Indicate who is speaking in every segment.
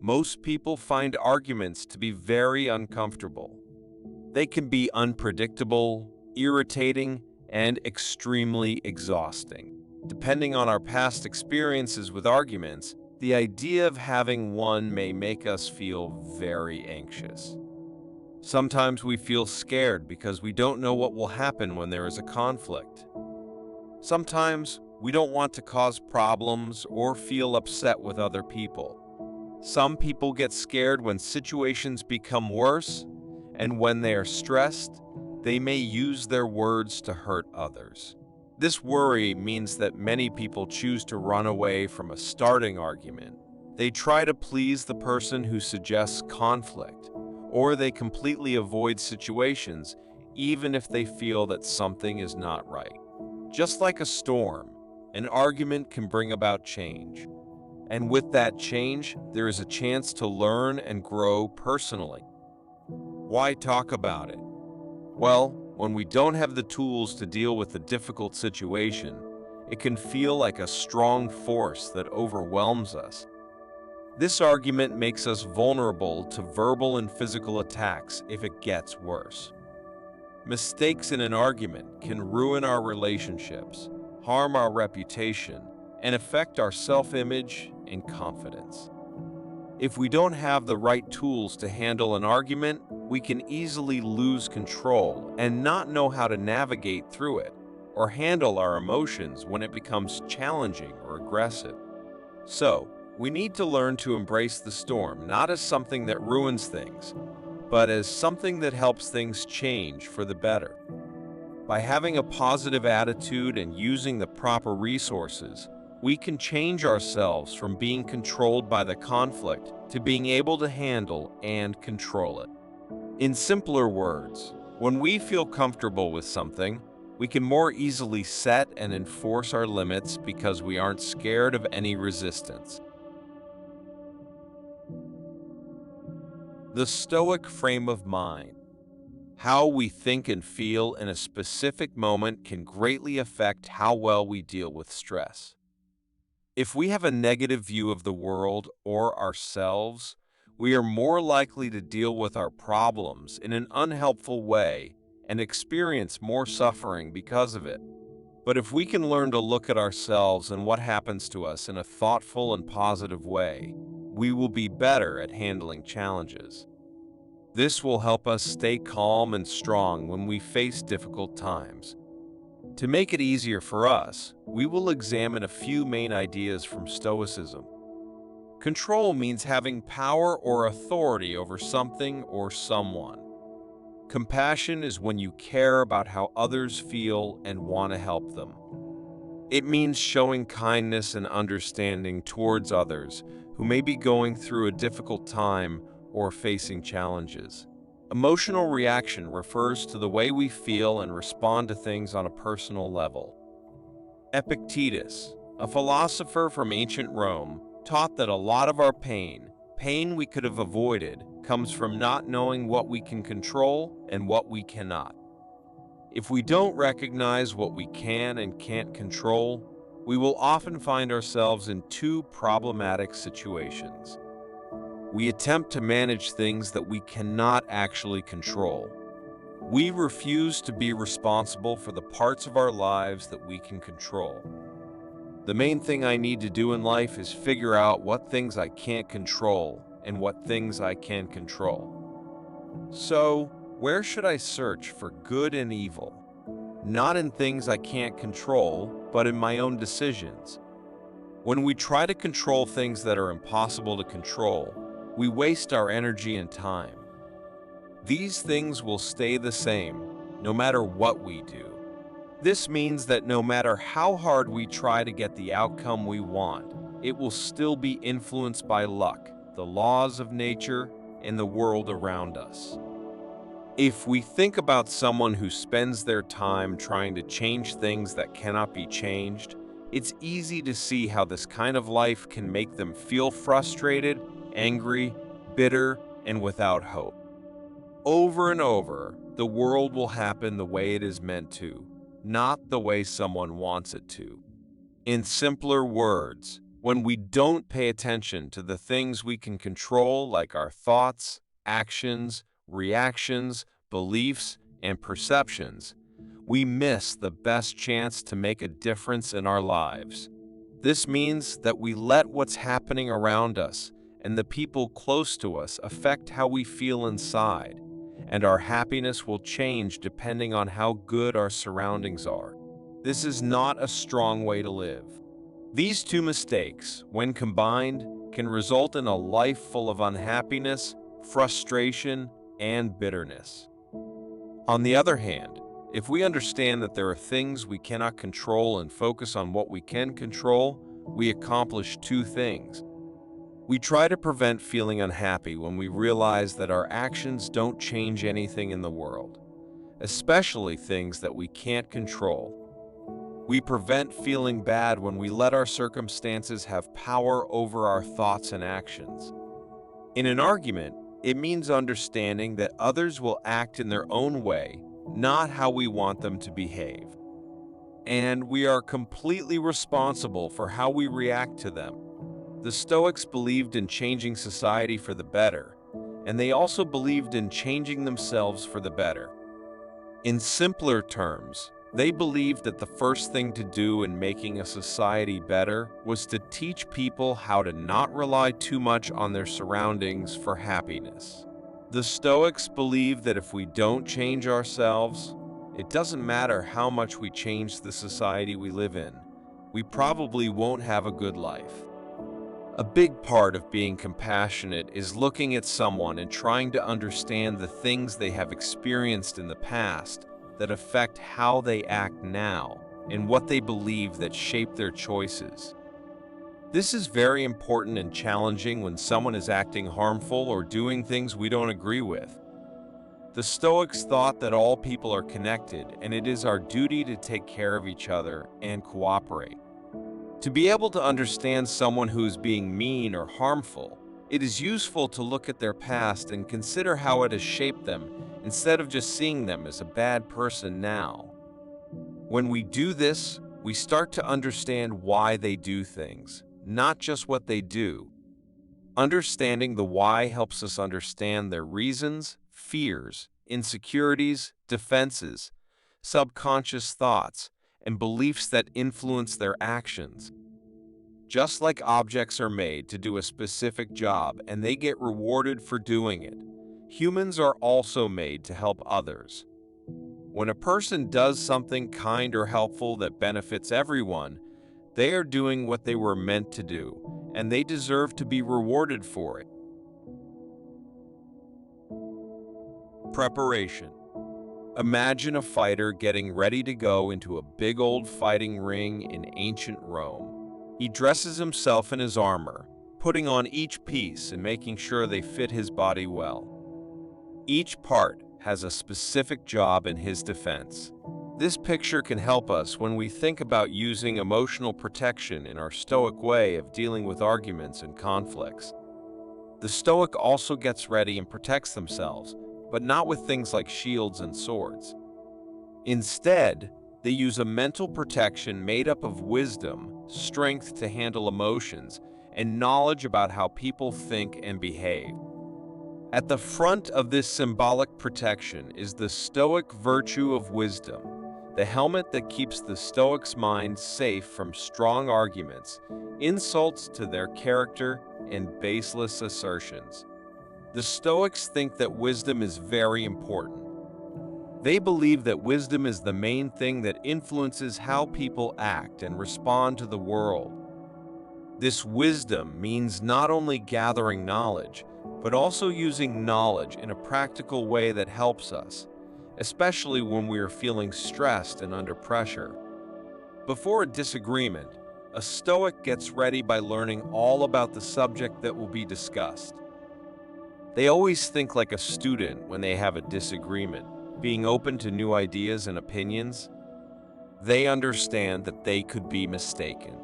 Speaker 1: Most people find arguments to be very uncomfortable. They can be unpredictable, irritating, and extremely exhausting. Depending on our past experiences with arguments, the idea of having one may make us feel very anxious. Sometimes we feel scared because we don't know what will happen when there is a conflict. Sometimes we don't want to cause problems or feel upset with other people. Some people get scared when situations become worse, and when they are stressed, they may use their words to hurt others. This worry means that many people choose to run away from a starting argument. They try to please the person who suggests conflict, or they completely avoid situations even if they feel that something is not right. Just like a storm, an argument can bring about change. And with that change, there is a chance to learn and grow personally. Why talk about it? Well, when we don't have the tools to deal with a difficult situation, it can feel like a strong force that overwhelms us. This argument makes us vulnerable to verbal and physical attacks if it gets worse. Mistakes in an argument can ruin our relationships, harm our reputation, and affect our self-image and confidence. If we don't have the right tools to handle an argument, we can easily lose control and not know how to navigate through it or handle our emotions when it becomes challenging or aggressive. So, we need to learn to embrace the storm not as something that ruins things, but as something that helps things change for the better. By having a positive attitude and using the proper resources, we can change ourselves from being controlled by the conflict to being able to handle and control it. In simpler words, when we feel comfortable with something, we can more easily set and enforce our limits because we aren't scared of any resistance. The Stoic frame of mind. How we think and feel in a specific moment can greatly affect how well we deal with stress. If we have a negative view of the world or ourselves, we are more likely to deal with our problems in an unhelpful way and experience more suffering because of it. But if we can learn to look at ourselves and what happens to us in a thoughtful and positive way, we will be better at handling challenges. This will help us stay calm and strong when we face difficult times. To make it easier for us, we will examine a few main ideas from Stoicism. Control means having power or authority over something or someone. Compassion is when you care about how others feel and want to help them. It means showing kindness and understanding towards others who may be going through a difficult time or facing challenges. Emotional reaction refers to the way we feel and respond to things on a personal level. Epictetus, a philosopher from ancient Rome, taught that a lot of our pain we could have avoided, comes from not knowing what we can control and what we cannot. If we don't recognize what we can and can't control, we will often find ourselves in two problematic situations. We attempt to manage things that we cannot actually control. We refuse to be responsible for the parts of our lives that we can control. The main thing I need to do in life is figure out what things I can't control and what things I can control. So, where should I search for good and evil? Not in things I can't control, but in my own decisions. When we try to control things that are impossible to control, we waste our energy and time. These things will stay the same, no matter what we do. This means that no matter how hard we try to get the outcome we want, it will still be influenced by luck, the laws of nature, and the world around us. If we think about someone who spends their time trying to change things that cannot be changed, it's easy to see how this kind of life can make them feel frustrated, angry, bitter, and without hope. Over and over, the world will happen the way it is meant to, not the way someone wants it to. In simpler words, When we don't pay attention to the things we can control, like our thoughts, actions, reactions, beliefs, and perceptions, we miss the best chance to make a difference in our lives. This means that we let what's happening around us and the people close to us affect how we feel inside, and our happiness will change depending on how good our surroundings are. This is not a strong way to live. These two mistakes, when combined, can result in a life full of unhappiness, frustration, and bitterness. On the other hand, if we understand that there are things we cannot control and focus on what we can control, we accomplish two things. We try to prevent feeling unhappy when we realize that our actions don't change anything in the world, especially things that we can't control. We prevent feeling bad when we let our circumstances have power over our thoughts and actions. In an argument, it means understanding that others will act in their own way, not how we want them to behave. And we are completely responsible for how we react to them. The Stoics believed in changing society for the better, and they also believed in changing themselves for the better. In simpler terms, they believed that the first thing to do in making a society better was to teach people how to not rely too much on their surroundings for happiness. The Stoics believe that if we don't change ourselves, it doesn't matter how much we change the society we live in, we probably won't have a good life. A big part of being compassionate is looking at someone and trying to understand the things they have experienced in the past that affect how they act now and what they believe that shape their choices. This is very important and challenging when someone is acting harmful or doing things we don't agree with. The Stoics thought that all people are connected and it is our duty to take care of each other and cooperate. To be able to understand someone who is being mean or harmful, it is useful to look at their past and consider how it has shaped them instead of just seeing them as a bad person now. When we do this, we start to understand why they do things, not just what they do. Understanding the why helps us understand their reasons, fears, insecurities, defenses, subconscious thoughts, and beliefs that influence their actions. Just like objects are made to do a specific job and they get rewarded for doing it, humans are also made to help others. When a person does something kind or helpful that benefits everyone, they are doing what they were meant to do, and they deserve to be rewarded for it. Preparation. Imagine a fighter getting ready to go into a big old fighting ring in ancient Rome. He dresses himself in his armor, putting on each piece and making sure they fit his body well. Each part has a specific job in his defense. This picture can help us when we think about using emotional protection in our Stoic way of dealing with arguments and conflicts. The Stoic also gets ready and protects themselves, but not with things like shields and swords. Instead, they use a mental protection made up of wisdom, strength to handle emotions, and knowledge about how people think and behave. At the front of this symbolic protection is the Stoic virtue of wisdom, the helmet that keeps the Stoic's mind safe from strong arguments, insults to their character, and baseless assertions. The Stoics think that wisdom is very important. They believe that wisdom is the main thing that influences how people act and respond to the world. This wisdom means not only gathering knowledge, but also using knowledge in a practical way that helps us, especially when we are feeling stressed and under pressure. Before a disagreement, a Stoic gets ready by learning all about the subject that will be discussed. They always think like a student when they have a disagreement, being open to new ideas and opinions. They understand that they could be mistaken.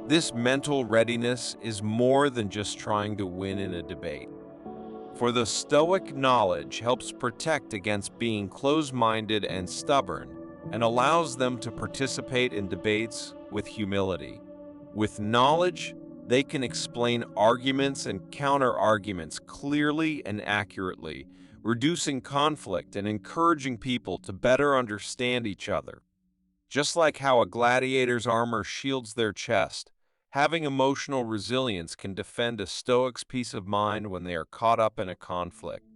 Speaker 1: This mental readiness is more than just trying to win in a debate. For the Stoic, knowledge helps protect against being closed-minded and stubborn, and allows them to participate in debates with humility. With knowledge, They can explain arguments and counter-arguments clearly and accurately, reducing conflict and encouraging people to better understand each other. Just like how a gladiator's armor shields their chest, having emotional resilience can defend a Stoic's peace of mind when they are caught up in a conflict.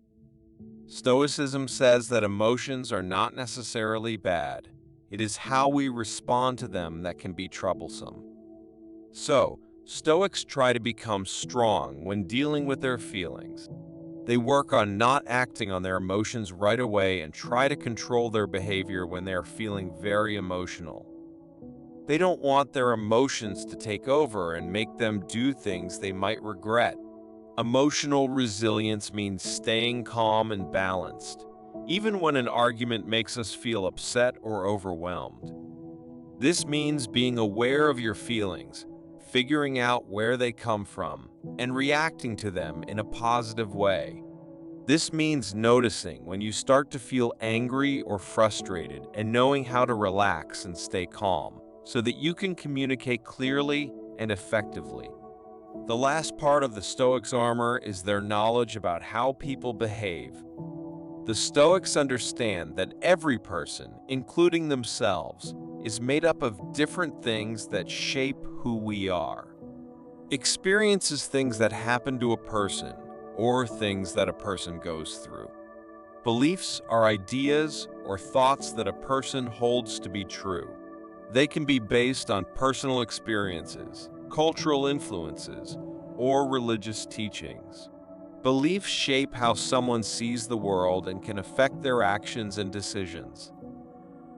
Speaker 1: Stoicism says that emotions are not necessarily bad. It is how we respond to them that can be troublesome. So, Stoics try to become strong when dealing with their feelings. They work on not acting on their emotions right away and try to control their behavior when they are feeling very emotional. They don't want their emotions to take over and make them do things they might regret. Emotional resilience means staying calm and balanced, even when an argument makes us feel upset or overwhelmed. This means being aware of your feelings, figuring out where they come from, and reacting to them in a positive way. This means noticing when you start to feel angry or frustrated and knowing how to relax and stay calm so that you can communicate clearly and effectively. The last part of the Stoics' armor is their knowledge about how people behave. The Stoics understand that every person, including themselves, is made up of different things that shape who we are. Experience is things that happen to a person or things that a person goes through. Beliefs are ideas or thoughts that a person holds to be true. They can be based on personal experiences, cultural influences, or religious teachings. Beliefs shape how someone sees the world and can affect their actions and decisions.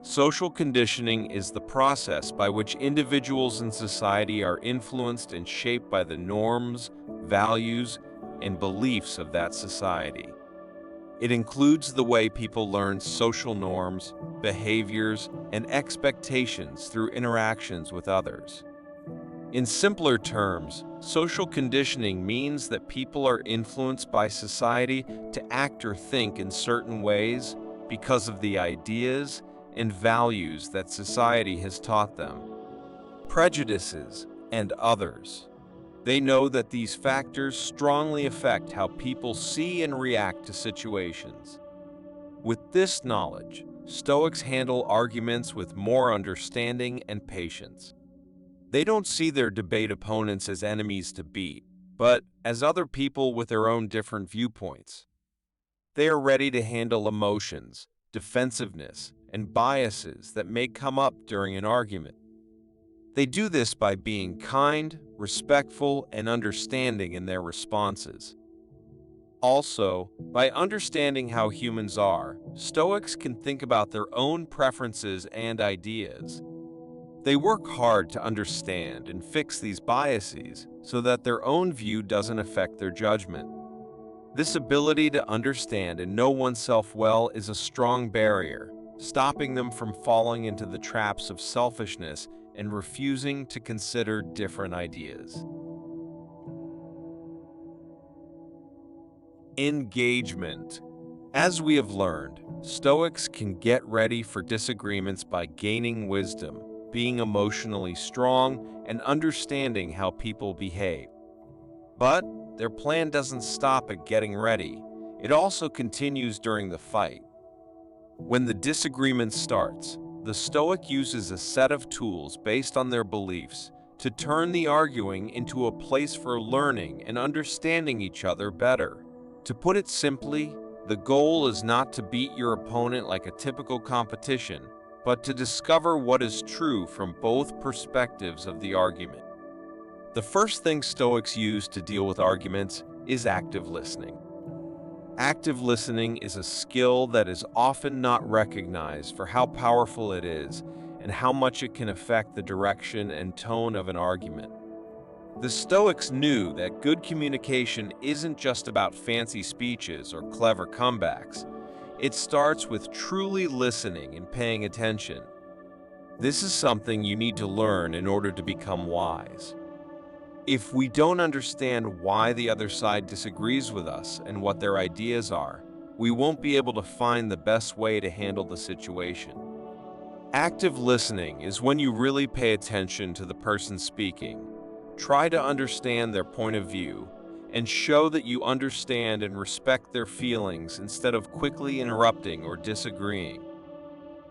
Speaker 1: Social conditioning is the process by which individuals in society are influenced and shaped by the norms, values, and beliefs of that society. It includes the way people learn social norms, behaviors, and expectations through interactions with others. In simpler terms, social conditioning means that people are influenced by society to act or think in certain ways because of the ideas and values that society has taught them. Prejudices and others. They know that these factors strongly affect how people see and react to situations. With this knowledge, Stoics handle arguments with more understanding and patience. They don't see their debate opponents as enemies to beat, but as other people with their own different viewpoints. They are ready to handle emotions, defensiveness, and biases that may come up during an argument. They do this by being kind, respectful, and understanding in their responses. Also, by understanding how humans are, Stoics can think about their own preferences and ideas. They work hard to understand and fix these biases so that their own view doesn't affect their judgment. This ability to understand and know oneself well is a strong barrier, stopping them from falling into the traps of selfishness and refusing to consider different ideas. Engagement. As we have learned, Stoics can get ready for disagreements by gaining wisdom, being emotionally strong, and understanding how people behave. But their plan doesn't stop at getting ready. It also continues during the fight. When the disagreement starts, the Stoic uses a set of tools based on their beliefs to turn the arguing into a place for learning and understanding each other better. To put it simply, the goal is not to beat your opponent like a typical competition, but to discover what is true from both perspectives of the argument. The first thing Stoics use to deal with arguments is active listening. Active listening is a skill that is often not recognized for how powerful it is and how much it can affect the direction and tone of an argument. The Stoics knew that good communication isn't just about fancy speeches or clever comebacks. It starts with truly listening and paying attention. This is something you need to learn in order to become wise. If we don't understand why the other side disagrees with us and what their ideas are, we won't be able to find the best way to handle the situation. Active listening is when you really pay attention to the person speaking, Try to understand their point of view and show that you understand and respect their feelings instead of quickly interrupting or disagreeing.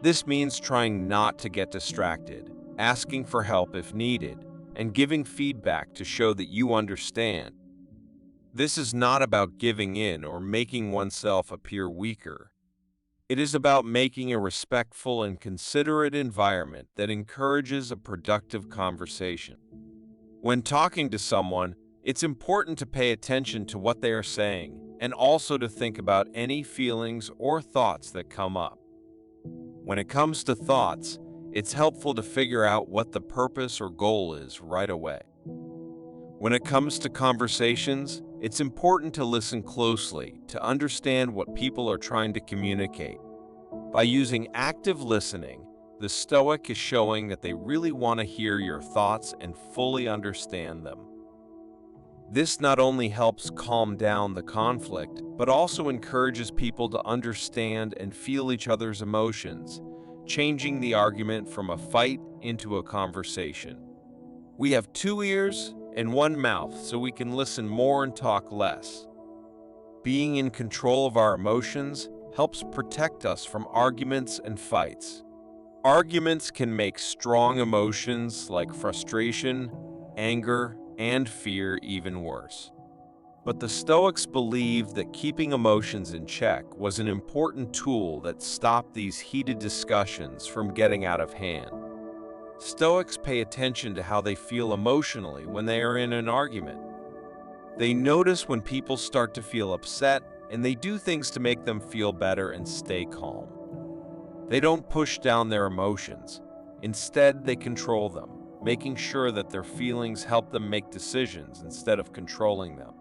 Speaker 1: This means trying not to get distracted, asking for help if needed, and giving feedback to show that you understand. This is not about giving in or making oneself appear weaker. It is about making a respectful and considerate environment that encourages a productive conversation. When talking to someone, it's important to pay attention to what they are saying and also to think about any feelings or thoughts that come up. When it comes to thoughts, it's helpful to figure out what the purpose or goal is right away. When it comes to conversations, it's important to listen closely to understand what people are trying to communicate. By using active listening, the Stoic is showing that they really want to hear your thoughts and fully understand them. This not only helps calm down the conflict, but also encourages people to understand and feel each other's emotions, changing the argument from a fight into a conversation. We have 2 ears and 1 mouth, so we can listen more and talk less. Being in control of our emotions helps protect us from arguments and fights. Arguments can make strong emotions like frustration, anger, and fear even worse. But the Stoics believed that keeping emotions in check was an important tool that stopped these heated discussions from getting out of hand. Stoics pay attention to how they feel emotionally when they are in an argument. They notice when people start to feel upset, and they do things to make them feel better and stay calm. They don't push down their emotions. Instead, they control them, making sure that their feelings help them make decisions instead of controlling them.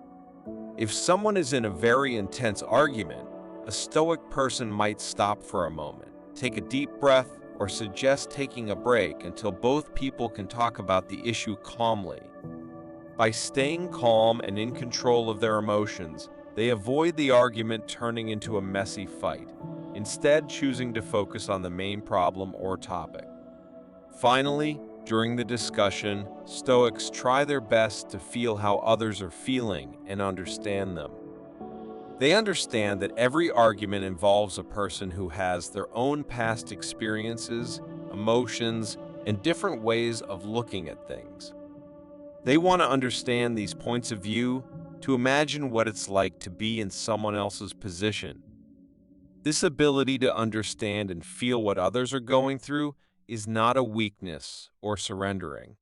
Speaker 1: If someone is in a very intense argument, a Stoic person might stop for a moment, take a deep breath, or suggest taking a break until both people can talk about the issue calmly. By staying calm and in control of their emotions, they avoid the argument turning into a messy fight, instead choosing to focus on the main problem or topic. Finally, during the discussion, Stoics try their best to feel how others are feeling and understand them. They understand that every argument involves a person who has their own past experiences, emotions, and different ways of looking at things. They want to understand these points of view to imagine what it's like to be in someone else's position. This ability to understand and feel what others are going through is not a weakness or surrendering.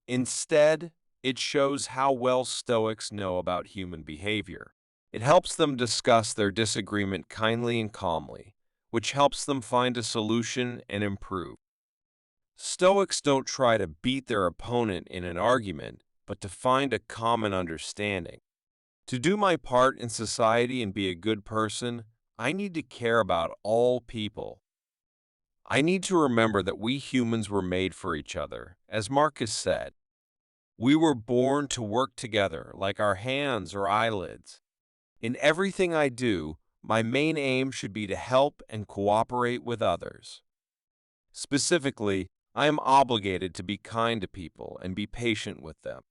Speaker 1: Instead, it shows how well Stoics know about human behavior. It helps them discuss their disagreement kindly and calmly, which helps them find a solution and improve. Stoics don't try to beat their opponent in an argument, but to find a common understanding. To do my part in society and be a good person, I need to care about all people. I need to remember that we humans were made for each other, as Marcus said. We were born to work together like our hands or eyelids. In everything I do, my main aim should be to help and cooperate with others. Specifically, I am obligated to be kind to people and be patient with them.